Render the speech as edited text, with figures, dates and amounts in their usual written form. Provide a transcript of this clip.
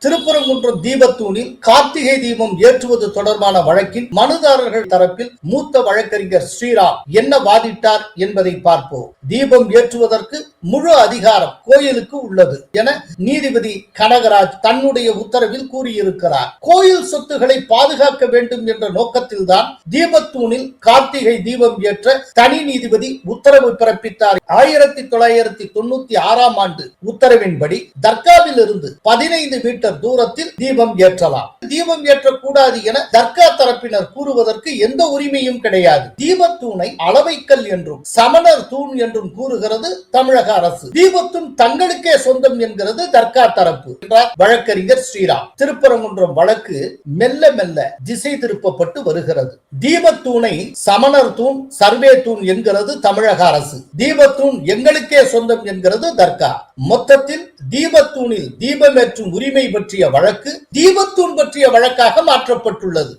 திருப்பரங்குன்றம் தீபத்தூணில் கார்த்திகை தீபம் ஏற்றுவது தொடர்பான வழக்கில் மனுதாரர்கள் தரப்பில் மூத்த வழக்கறிஞர் ஸ்ரீராம் என்ன வாதிட்டார் என்பதை பார்ப்போம். தீபம் ஏற்றுவதற்கு முழு அதிகாரம் கோயிலுக்கு உள்ளது என நீதிபதி கனகராஜ் தன்னுடைய உத்தரவில் கூறியிருக்கிறார். கோயில் சொத்துக்களை பாதுகாக்க வேண்டும் என்ற நோக்கத்தில்தான் தீபத்தூணில் கார்த்திகை தீபம் ஏற்ற தனி நீதிபதி உத்தரவு பிறப்பித்தார். 1996 ஆண்டு உத்தரவின்படி தர்காவில் இருந்து 15 மீட்டர் தூரத்தில் தீபம் ஏற்றலாம். தீபம் ஏற்றக்கூடாது என தர்கா தரப்பினர் கூறுவதற்கு எந்த உரிமையும் கிடையாது. தீபத்தூணை அளவைக்கல் என்றும் சமணர் தூண் என்றும் கூறுகிறது தமிழக அரசு. தீபத்தூண் தங்களுக்கே சொந்தம் என்கிறது தர்கா தரப்பு என்றார் வழக்கறிஞர் ஸ்ரீராம். திருப்பரங்குன்றம் வழக்கு மெல்ல மெல்ல திசை திருப்பப்பட்டு வருகிறது. தீபத்தூணை சமணர் தூண் சர்வே தூண் என்கிறது தமிழக அரசு. தீபத்தூண் எங்களுக்கே சொந்தம் என்கிறது தர்கா. மொத்தத்தில் தீபத்தூணில் தீபமேற்றும் உரிமை பற்றிய வழக்கு தீபத்தூண் பற்றிய வழக்காக மாற்றப்பட்டுள்ளது.